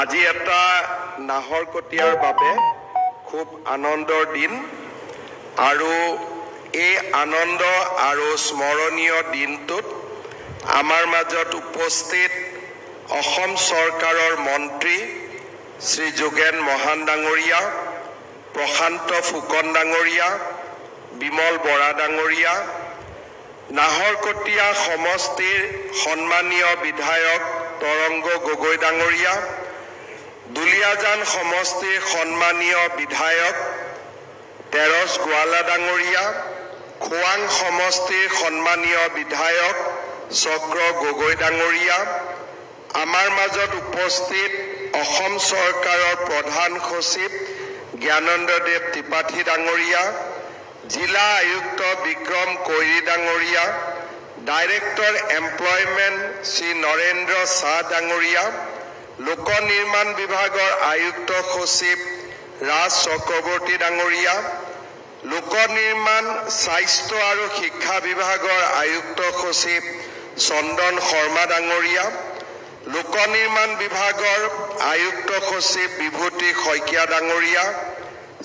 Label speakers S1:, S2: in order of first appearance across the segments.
S1: আজি এটা নাহৰকটীয়াৰ বাবে খুব আনন্দৰ দিন আৰু এই আনন্দ আৰু স্মৰণীয় দিনটোত আমাৰ মাজত উপস্থিত অসম চৰকাৰৰ মন্ত্ৰী শ্ৰী যোগেন মহান ডাঙৰীয়া, প্ৰশান্ত ফুকন ডাঙৰীয়া, বিমল বৰা ডাঙৰীয়া, নাহৰকটীয়া সমষ্টিৰ সন্মানীয় বিধায়ক তৰংগ গগৈ ডাঙৰীয়া, দুলিয়াজান সমষ্টিৰ সন্মানীয় বিধায়ক তেৰছ গোৱালা ডাঙৰীয়া, খোৱাং সমষ্টিৰ সন্মানীয় বিধায়ক চক্ৰ গগৈ ডাঙৰীয়া, আমাৰ মাজত উপস্থিত অসম চৰকাৰৰ প্ৰধান সচিব জ্ঞানেন্দ্ৰদেৱ ত্ৰিপাঠী ডাঙৰীয়া, জিলা আয়ুক্ত বিক্ৰম কৈৰী ডাঙৰীয়া, ডাইৰেক্টৰ এমপ্লয়মেণ্ট শ্ৰী নৰেন্দ্ৰ শাহ ডাঙৰীয়া, লোক নিৰ্মাণ বিভাগৰ আয়ুক্ত সচিব ৰাজ চক্ৰৱৰ্তী ডাঙৰীয়া, লোক নিৰ্মাণ স্বাস্থ্য আৰু শিক্ষা বিভাগৰ আয়ুক্ত সচিব চন্দন শৰ্মা ডাঙৰীয়া, লোক নিৰ্মাণ বিভাগৰ আয়ুক্ত সচিব বিভূতি শইকীয়া ডাঙৰীয়া,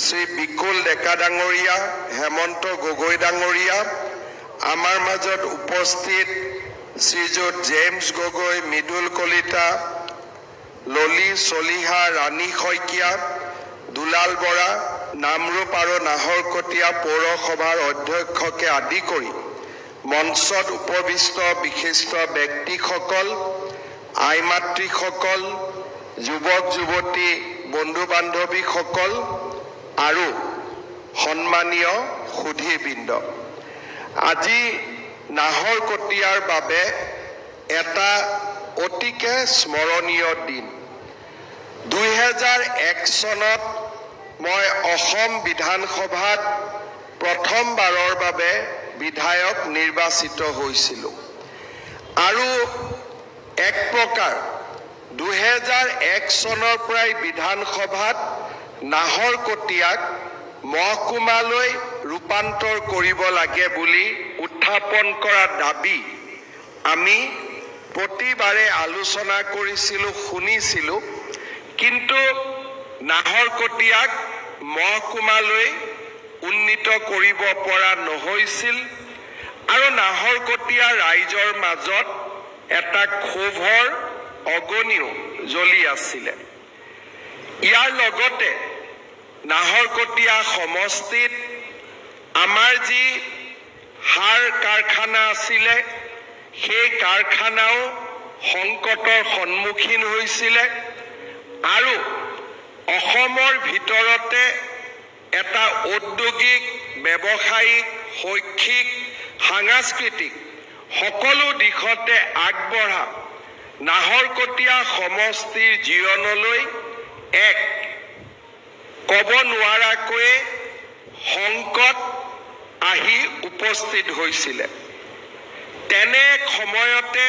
S1: শ্ৰী বিকুল ডেকা ডাঙৰীয়া, হেমন্ত গগৈ ডাঙৰীয়া, আমাৰ মাজত উপস্থিত শ্ৰীযুত জেমছ গগৈ, মৃদুল কলিতা, ললি চলিহা, ৰাণী শইকীয়া, দুলাল বৰা, নামৰূপ আৰু নাহৰকটীয়া পৌৰসভাৰ অধ্যক্ষকে আদি কৰি মঞ্চত উপবিষ্ট বিশিষ্ট ব্যক্তিসকল, আই মাতৃসকল, যুৱক যুৱতী, বন্ধু বান্ধৱীসকল আৰু সন্মানীয় সুধীবৃন্দ, আজি নাহৰকটীয়াৰ বাবে এটা অতিকে স্মৰণীয় দিন। 2001 চনত মই অসম বিধানসভাত প্ৰথমবাৰৰ বাবে বিধায়ক নিৰ্বাচিত হৈছিলোঁ আৰু এক প্ৰকাৰ 2001 চনৰ পৰাই বিধানসভাত নাহৰকটীয়াক মহকুমালৈ ৰূপান্তৰ কৰিব লাগে বুলি উত্থাপন কৰা দাবী আমি প্ৰতিবাৰে আলোচনা কৰিছিলোঁ, শুনিছিলোঁ, কিন্তু নাহৰকটীয়াক মহকুমালৈ উন্নীত কৰিব পৰা নহৈছিল আৰু নাহৰকটীয়া ৰাইজৰ মাজত এটা ক্ষোভৰ অগনিও জ্বলি আছিলে। ইয়াৰ লগতে নাহৰকটীয়া সমষ্টিত আমাৰ যি সাৰ কাৰখানা আছিলে সেই কাৰখানাও সংকটৰ সন্মুখীন হৈছিলে আৰু অসমৰ ভিতৰতে এটা ঔদ্যোগিক, ব্যৱসায়িক, শৈক্ষিক, সাংস্কৃতিক সকলো দিশতে আগবঢ়া নাহৰকটীয়া সমষ্টিৰ জীৱনলৈ এক ক'ব নোৱাৰাকৈ সংকট আহি উপস্থিত হৈছিলে। তেনে সময়তে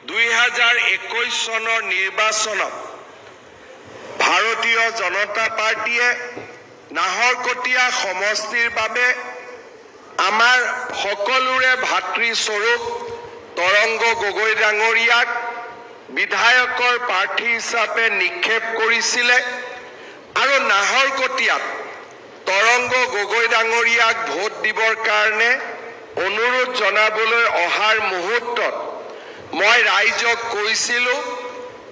S1: 2021 চনৰ নিৰ্বাচনত ভাৰতীয় জনতা পাৰ্টীয়ে নাহৰকটীয়া সমষ্টিৰ বাবে আমাৰ সকলোৰে ভাতৃস্বৰূপ তৰংগ গগৈ ডাঙৰীয়াক বিধায়কৰ প্ৰাৰ্থী হিচাপে নিক্ষেপ কৰিছিলে আৰু নাহৰকটীয়াত তৰংগ গগৈ ডাঙৰীয়াক ভোট দিবৰ কাৰণে অনুৰোধ জনাবলৈ অহাৰ মুহূৰ্তত মই ৰাইজক কৈছিলোঁ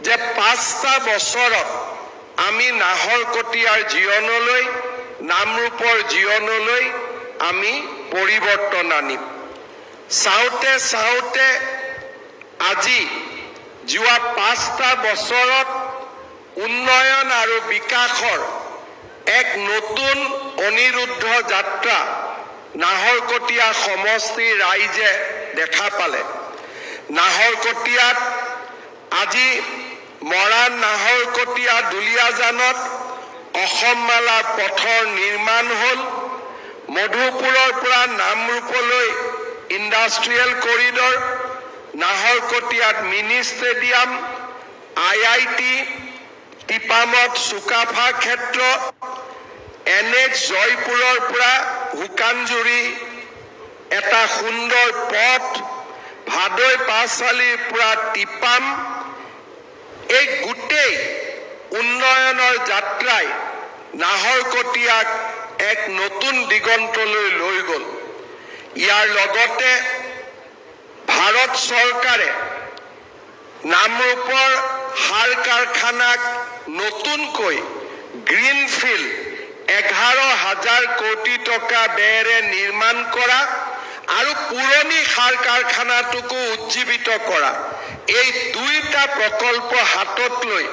S1: যে 5টা বছৰত আমি নাহৰকটীয়াৰ জীৱনলৈ, নামৰূপৰ জীৱনলৈ আমি পৰিৱৰ্তন আনিম। চাওঁতে চাওঁতে আজি যোৱা 5টা বছৰত উন্নয়ন আৰু বিকাশৰ এক নতুন অনিৰুদ্ধ যাত্ৰা নাহৰকটীয়া সমষ্টিৰ ৰাইজে দেখা পালে। নাহৰকটীয়াত আজি মৰাণ, নাহৰকটীয়া, দুলিয়াজানত অসমমালা পথৰ নিৰ্মাণ হ'ল। মধুপুৰৰ পৰা নামৰূপলৈ ইণ্ডাষ্ট্ৰিয়েল কৰিডৰ, নাহৰকটীয়াত মিনি ষ্টেডিয়াম, IIT, টিপামত চুকাফা ক্ষেত্ৰ, NH জয়পুৰৰ পৰা হুকানজুৰি এটা সুন্দৰ পথ, ভাদৈ পাঁচআলিৰ পৰা টিপাম, এই গোটেই উন্নয়নৰ যাত্ৰাই নাহৰকটীয়াক এক নতুন দিগন্তলৈ লৈ গ'ল। ইয়াৰ লগতে ভাৰত চৰকাৰে নামৰূপৰ সাৰ কাৰখানাক নতুনকৈ গ্ৰীণফিল্ড 11,000 কোটি টকা ব্যয়েৰে নিৰ্মাণ কৰা আৰু পুৰণি সাৰ কাৰখানাটোকো উজ্জীৱিত কৰা, এই দুইটা প্ৰকল্প হাতত লৈ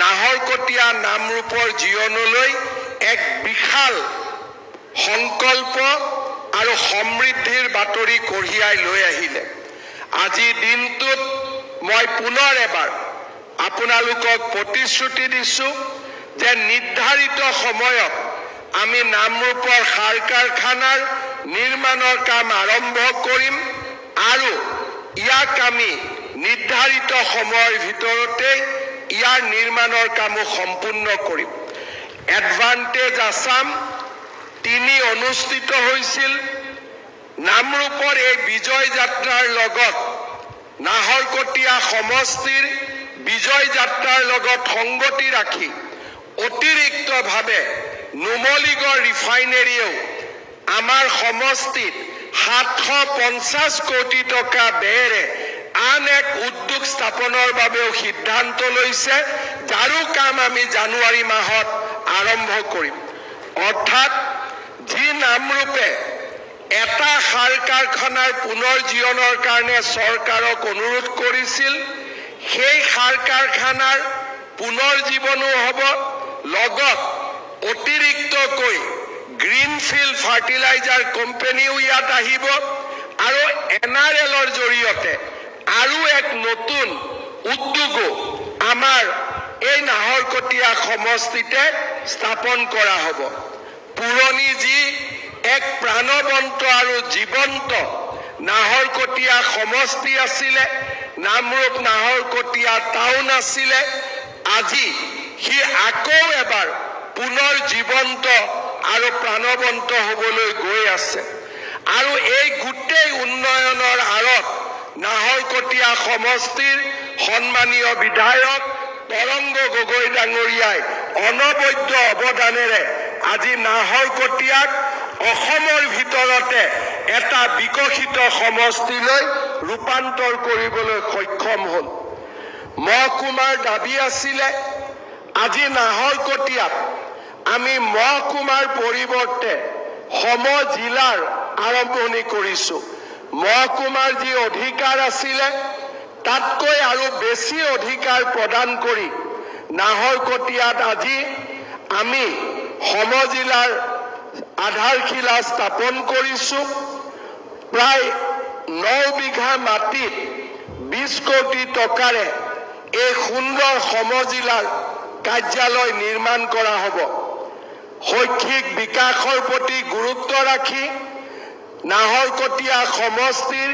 S1: নাহৰকটীয়া নামৰূপৰ জীৱনলৈ এক বিশাল সংকল্প আৰু সমৃদ্ধিৰ বাতৰি কঢ়িয়াই লৈ আহিলে। আজি দিনটোত মই পুনৰ এবাৰ আপোনালোকক প্ৰতিশ্ৰুতি দিছোঁ যে নিৰ্ধাৰিত সময়ত আমি নামৰূপৰ সাৰ কাৰখানাৰ নিৰ্মাণৰ কাম আৰম্ভ কৰিম আৰু ইয়াক আমি নিৰ্ধাৰিত সময়ৰ ভিতৰতে ইয়াৰ নিৰ্মাণৰ কামো সম্পূৰ্ণ কৰিম। এডভান্টেজ আসাম 3 অনুষ্ঠিত হৈছিল। নামৰূপৰ এই বিজয় যাত্ৰাৰ লগত নাহৰকটীয়া সমষ্টিৰ বিজয় যাত্ৰাৰ লগত সংগতি ৰাখি অতিৰিক্তভাৱে নুমলীগড় ৰিফাইনেৰীয়েও আমাৰ সমষ্টিত 750 কোটি টকা ব্যয়েৰে আন এক উদ্যোগ স্থাপনৰ বাবেও সিদ্ধান্ত লৈছে, যাৰো কাম আমি জানুৱাৰী মাহত আৰম্ভ কৰিম। অৰ্থাৎ যি নামৰূপে এটা সাৰ কাৰখানাৰ পুনৰ্জীৱনৰ কাৰণে চৰকাৰক অনুৰোধ কৰিছিল, সেই সাৰ কাৰখানাৰ পুনৰ্জীৱনো হ'ব, লগত অতিৰিক্তকৈ গ্ৰীণফিল্ড ফাৰ্টিলাইজাৰ কোম্পানীও ইয়াত আহিব আৰু NRLৰ জৰিয়তে আৰু এক নতুন উদ্যোগো আমাৰ এই নাহৰকটীয়া সমষ্টিতে স্থাপন কৰা হ'ব। পুৰণি যি এক প্ৰাণবন্ত আৰু জীৱন্ত নাহৰকটীয়া সমষ্টি আছিলে, নামৰূপ নাহৰকটীয়া টাউন আছিলে, আজি সি আকৌ এবাৰ পুনৰ জীৱন্ত আৰু প্ৰাণবন্ত হ'বলৈ গৈ আছে। আৰু এই গোটেই উন্নয়নৰ আঁৰত নাহৰকটীয়া সমষ্টিৰ সন্মানীয় বিধায়ক তৰংগ গগৈ ডাঙৰীয়াই অনবদ্য অৱদানেৰে আজি নাহৰকটীয়াক অসমৰ ভিতৰতে এটা বিকশিত সমষ্টিলৈ ৰূপান্তৰ কৰিবলৈ সক্ষম হ'ল। মহকুমাৰ দাবী আছিলে, আজি নাহৰকটীয়াত আমি মহকুমাৰ পৰিৱৰ্তে সমজিলাৰ আৰম্ভণি কৰিছোঁ। মহকুমাৰ যি অধিকাৰ আছিলে তাতকৈ আৰু বেছি অধিকাৰ প্ৰদান কৰি নাহৰকটীয়াত আজি আমি সমজিলাৰ আধাৰশিলা স্থাপন কৰিছোঁ। প্ৰায় 9 বিঘা মাটিত 20 কোটি টকাৰে এই সুন্দৰ সমজিলাৰ কাৰ্যালয় নিৰ্মাণ কৰা হ'ব। শৈক্ষিক বিকাশৰ প্ৰতি গুৰুত্ব ৰাখি নাহৰকটীয়া সমষ্টিৰ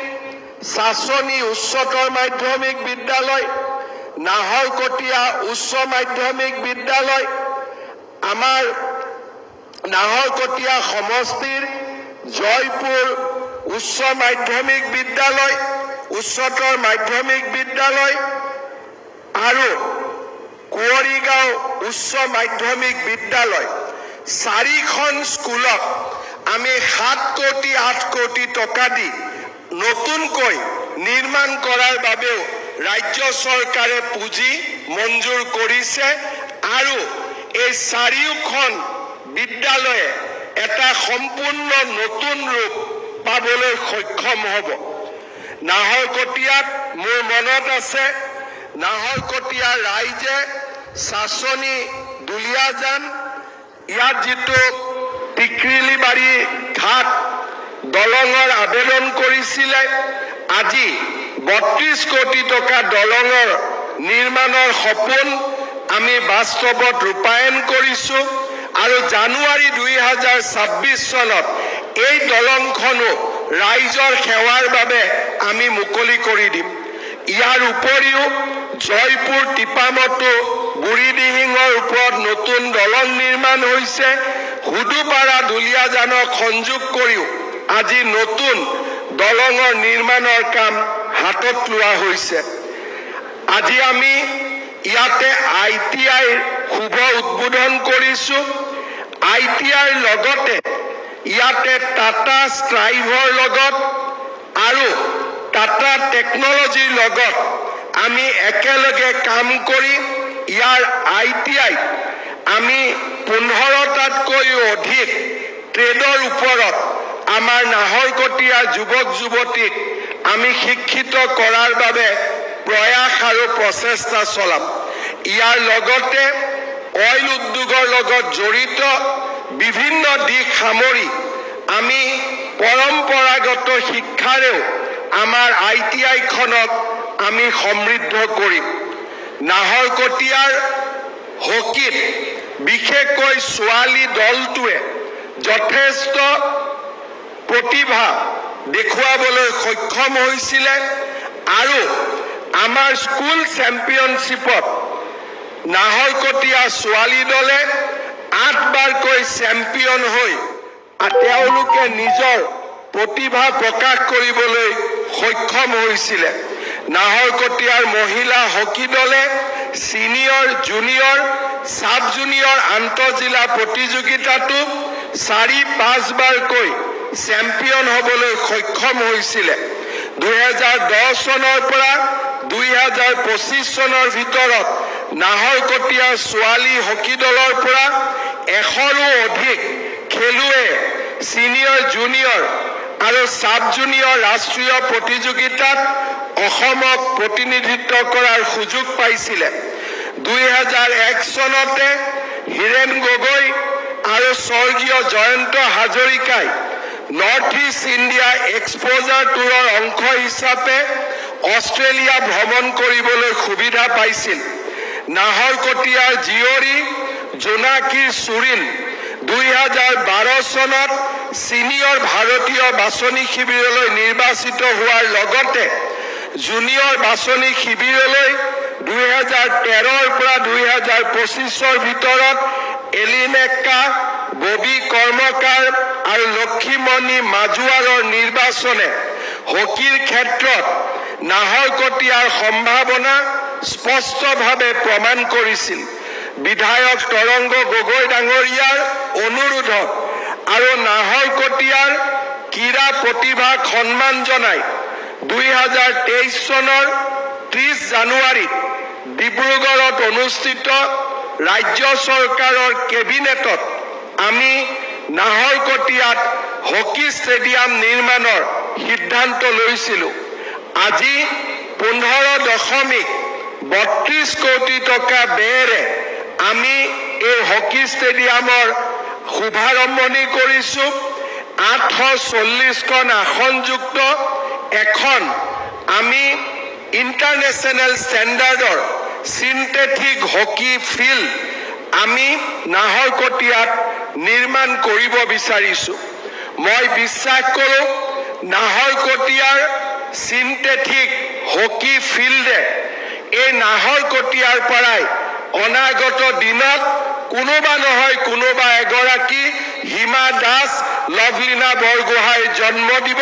S1: চাচনি উচ্চতৰ মাধ্যমিক বিদ্যালয়, নাহৰকটীয়া উচ্চ মাধ্যমিক বিদ্যালয়, আমাৰ নাহৰকটীয়া সমষ্টিৰ জয়পুৰ উচ্চ মাধ্যমিক বিদ্যালয়, উচ্চতৰ মাধ্যমিক বিদ্যালয় আৰু কুঁৱৰীগাঁও উচ্চ মাধ্যমিক বিদ্যালয়, 4খন স্কুলক আমি 7 কোটি 8 কোটি টকা দি নতুনকৈ নিৰ্মাণ কৰাৰ বাবেও ৰাজ্য চৰকাৰে পুঁজি মঞ্জুৰ কৰিছে আৰু এই 4খন বিদ্যালয়ে এটা সম্পূৰ্ণ নতুন ৰূপ পাবলৈ সক্ষম হ'ব। নাহৰকটীয়াত মোৰ মনত আছে, নাহৰকটীয়া ৰাইজে চাচনি দুলীয়াজান ইয়াত যিটো টিকৰিলিবাৰী ঘাট দলঙৰ আবেদন কৰিছিলে, আজি 32 কোটি টকা দলঙৰ নিৰ্মাণৰ সপোন আমি বাস্তৱত ৰূপায়ণ কৰিছোঁ আৰু জানুৱাৰী 2026 চনত এই দলংখনো ৰাইজৰ সেৱাৰ বাবে আমি মুকলি কৰি দিম। ইয়াৰ উপৰিও জয়পুৰ টিপামতো বুঢ়ীদিহিঙৰ ওপৰত নতুন দলং নিৰ্মাণ হৈছে। হুদুপাৰা দুলীয়াজানক সংযোগ কৰিও আজি নতুন দলঙৰ নিৰ্মাণৰ কাম হাতত লোৱা হৈছে। আজি আমি ইয়াতে ITI শুভ উদ্বোধন কৰিছো। ITI লগতে ইয়াতে টাটা ষ্ট্ৰাইভৰ লগত আৰু টাটা টেকনলজিৰ লগত আমি একেলগে কাম কৰি ইয়াৰ ITI আমি 15টাতকৈও অধিক ট্ৰেডৰ ওপৰত আমাৰ নাহৰকটীয়াৰ যুৱক যুৱতীক আমি শিক্ষিত কৰাৰ বাবে প্ৰয়াস আৰু প্ৰচেষ্টা চলাম। ইয়াৰ লগতে অইল উদ্যোগৰ লগত জড়িত বিভিন্ন দিশ সামৰি আমি পৰম্পৰাগত শিক্ষাৰেও আমাৰ ITI খনক আমি সমৃদ্ধ কৰিম। নাহৰকটীয়াৰ হকীত বিশেষকৈ ছোৱালী দলটোৱে যথেষ্ট প্ৰতিভা দেখুৱাবলৈ সক্ষম হৈছিলে আৰু আমাৰ স্কুল চেম্পিয়নশ্বিপত নাহৰকটীয়া ছোৱালী দলে 8বাৰকৈ চেম্পিয়ন হৈ তেওঁলোকে নিজৰ প্ৰতিভা প্ৰকাশ কৰিবলৈ সক্ষম হৈছিলে। নাহৰকটীয়াৰ মহিলা হকী দলে সিনিয়ৰ জুনিয়ৰ সাব জুনিয়ৰ আন্তঃজিলা প্ৰতিযোগিতাতো 4-5 বাৰকৈ চেম্পিয়ন হ'বলৈ সক্ষম হৈছিলে। 2010 চনৰ পৰা 2025 চনৰ ভিতৰত নাহৰকটীয়াৰ ছোৱালী হকী দলৰ পৰা 100ৰো অধিক খেলুৱৈ সিনিয়ৰ জুনিয়ৰ আৰু সাব জুনিয়ৰ ৰাষ্ট্ৰীয় প্ৰতিযোগিতাত অসমক প্ৰতিনিধিত্ব কৰাৰ সুযোগ পাইছিলে। 2001 চনতে হীৰেন গগৈ আৰু স্বৰ্গীয় জয়ন্ত হাজৰিকাই নৰ্থ ইষ্ট ইণ্ডিয়া এক্সপোজাৰ টুৰৰ অংশ হিচাপে অষ্ট্ৰেলিয়া ভ্ৰমণ কৰিবলৈ সুবিধা পাইছিল। নাহৰকটীয়াৰ জীয়ৰী জোনাকী চুৰিন 2012 চনত সিনিয়ৰ ভাৰতীয় বাছনি শিবিৰলৈ নিৰ্বাচিত হোৱাৰ লগতে জুনিয়ৰ বাছনি শিবিৰলৈ 2013ৰ পৰা 2025ৰ ভিতৰত এলিনেক্কা, ববি কৰ্মকাৰ আৰু লক্ষীমণি মাজুৱাৰৰ নিৰ্বাচনে হকীৰ ক্ষেত্ৰত নাহৰকটীয়াৰ সম্ভাৱনা স্পষ্টভাৱে প্ৰমাণ কৰিছিল। বিধায়ক তৰংগ গগৈ ডাঙৰীয়াৰ অনুৰোধত আৰু নাহৰকটীয়াৰ ক্ৰীড়া প্ৰতিভাক সন্মান জনাই 2023 চনৰ 30 জানুৱাৰীত ডিব্ৰুগড়ত অনুষ্ঠিত ৰাজ্য চৰকাৰৰ কেবিনেটত আমি নাহৰকটীয়াত হকী ষ্টেডিয়াম নিৰ্মাণৰ সিদ্ধান্ত লৈছিলোঁ। আজি 15.32 কোটি টকা ব্যয়েৰে আমি এই হকী ষ্টেডিয়ামৰ শুভাৰম্ভণি কৰিছোঁ। 840খন আসনযুক্ত এখন আমি ইণ্টাৰনেশ্যনেল ষ্টেণ্ডাৰ্ডৰ সিন্থেটিক হকী ফিল্ড আমি নাহৰকটীয়াত নিৰ্মাণ কৰিব বিচাৰিছোঁ। মই বিশ্বাস কৰোঁ নাহৰকটীয়াৰ সিন্থেটিক হকী ফিল্ডে এই নাহৰকটীয়াৰ পৰাই অনাগত দিনত কোনোবা নহয় কোনোবা এগৰাকী হিমা দাস, লভলীনা বৰগোহাঁইৰ জন্ম দিব,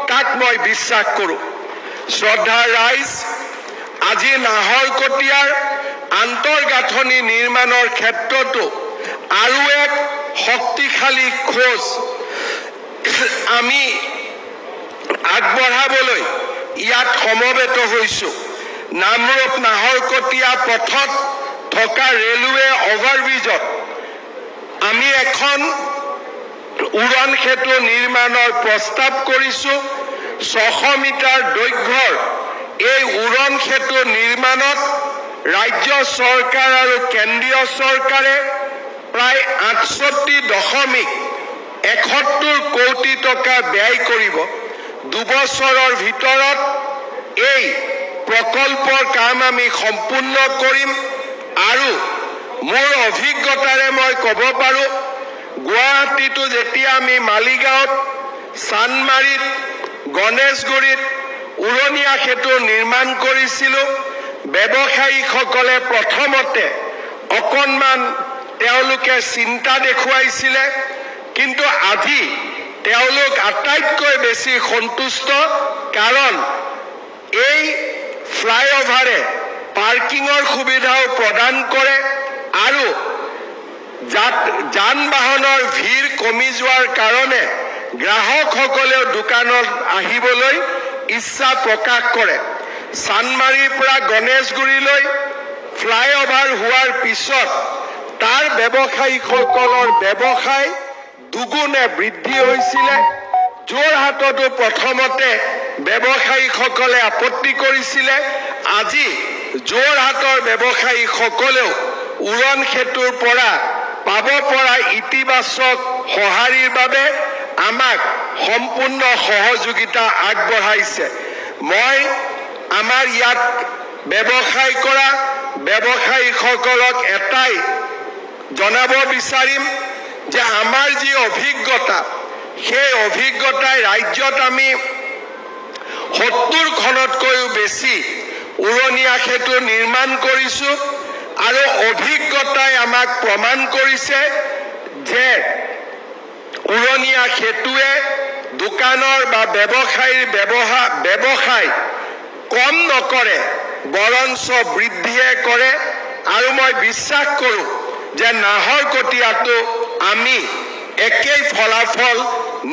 S1: তাক মই বিশ্বাস কৰোঁ। শ্ৰদ্ধাৰ ৰাইজ, আজি নাহৰকটীয়াৰ আন্তঃগাঁথনি নিৰ্মাণৰ ক্ষেত্ৰতো আৰু এক শক্তিশালী খোজ আমি আগবঢ়াবলৈ ইয়াত সমবেত হৈছোঁ। নামৰূপ নাহৰকটীয়া পথত থকা ৰেলৱে অভাৰব্ৰিজত আমি এখন উড়ন সেতু নিৰ্মাণৰ প্ৰস্তাৱ কৰিছোঁ। 600 মিটাৰ দৈৰ্ঘ্যৰ এই উড়ন সেতু নিৰ্মাণত ৰাজ্য চৰকাৰ আৰু কেন্দ্ৰীয় চৰকাৰে প্ৰায় 68.71 কোটি টকা ব্যয় কৰিব। 2 বছৰৰ ভিতৰত এই প্ৰকল্পৰ কাম আমি সম্পূৰ্ণ কৰিম আৰু মোৰ অভিজ্ঞতাৰে মই ক'ব পাৰোঁ, গুৱাহাটীতো যেতিয়া আমি মালিগাঁৱত, চানমাৰীত, গণেশগুৰিত উৰণীয়া সেতু নিৰ্মাণ কৰিছিলোঁ, ব্যৱসায়ীসকলে প্ৰথমতে অকণমান তেওঁলোকে চিন্তা দেখুৱাইছিলে, কিন্তু আজি তেওঁলোক আটাইতকৈ বেছি সন্তুষ্ট, কাৰণ এই ফ্লাইঅভাৰে পাৰ্কিঙৰ সুবিধাও প্ৰদান কৰে আৰু যান বাহনৰ ভিৰ কমি যোৱাৰ কাৰণে গ্ৰাহকসকলেও দোকানত আহিবলৈ ইচ্ছা প্ৰকাশ কৰে। চানমাৰীৰ পৰা গণেশগুৰিলৈ ফ্লাইঅভাৰ হোৱাৰ পিছত তাৰ ব্যৱসায়ীসকলৰ ব্যৱসায় দুগুণে বৃদ্ধি হৈছিলে। যোৰহাটতো প্ৰথমতে ব্যৱসায়ীসকলে আপত্তি কৰিছিলে। আজি যোৰহাটৰ ব্যৱসায়ীসকলেও উৰণ সেতুৰ পৰা পাব পৰা ইতিবাচক সঁহাৰিৰ বাবে আমাক সম্পূৰ্ণ সহযোগিতা আগবঢ়াইছে। মই আমাৰ ইয়াত ব্যৱসায় কৰা ব্যৱসায়ীসকলক এটাই জনাব বিচাৰিম যে আমাৰ যি অভিজ্ঞতা, সেই অভিজ্ঞতাই ৰাজ্যত আমি 70খনতকৈও বেছি উৰণীয়া সেতু নিৰ্মাণ কৰিছোঁ আৰু অভিজ্ঞতাই আমাক প্ৰমাণ কৰিছে যে উৰণীয়া সেতুৱে দোকানৰ বা ব্যৱসায়ীৰ ব্যৱসায় কম নকৰে, বৰঞ্চ বৃদ্ধিহে কৰে। আৰু মই বিশ্বাস কৰোঁ যে নাহৰকটীয়াতো আমি একেই ফলাফল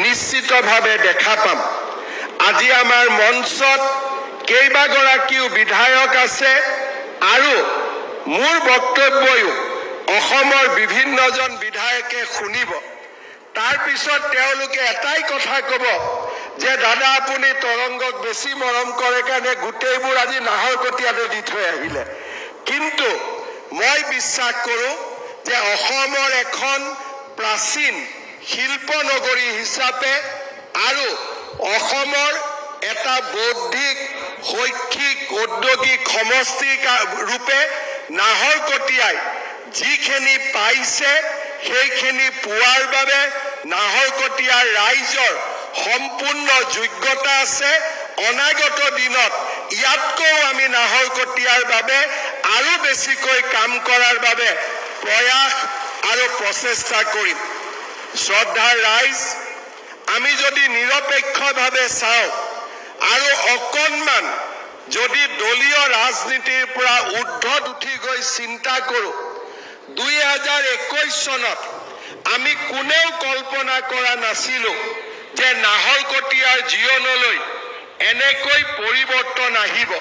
S1: নিশ্চিতভাৱে দেখা পাম। আজি আমাৰ মঞ্চত কেইবাগৰাকীও বিধায়ক আছে আৰু মোৰ বক্তব্যও অসমৰ বিভিন্নজন বিধায়কে শুনিব। তাৰ পিছত তেওঁলোকে এটাই কথা ক'ব যে দাদা আপুনি তৰংগক বেছি মৰম কৰে কাৰণে গোটেইবোৰ আজি নাহৰকটীয়াতে দি থৈ আহিলে। কিন্তু মই বিশ্বাস কৰোঁ যে অসমৰ এখন প্ৰাচীন শিল্পনগৰী হিচাপে আৰু অসমৰ এটা বৌদ্ধিক, শৈক্ষিক, ঔদ্যোগিক সমষ্টি ৰূপে নাহৰকটীয়াই যিখিনি পাইছে সেইখিনি পোৱাৰ বাবে নাহৰকটীয়াৰ ৰাইজৰ সম্পূৰ্ণ যোগ্যতা আছে। অনাগত দিনত ইয়াতকৈও আমি নাহৰকটীয়াৰ বাবে আৰু বেছিকৈ কাম কৰাৰ বাবে প্ৰয়াস আৰু প্ৰচেষ্টা কৰিম। শ্ৰদ্ধাৰ ৰাইজ, আমি যদি নিৰপেক্ষভাৱে চাওঁ আৰু অকণমান যদি দলীয় ৰাজনীতিৰ পৰা ঊৰ্ধত উঠি গৈ চিন্তা কৰোঁ, 2021 চনত আমি কোনেও কল্পনা কৰা নাছিলোঁ যে নাহৰকটীয়াৰ জীৱনলৈ এনেকৈ পৰিৱৰ্তন আহিব।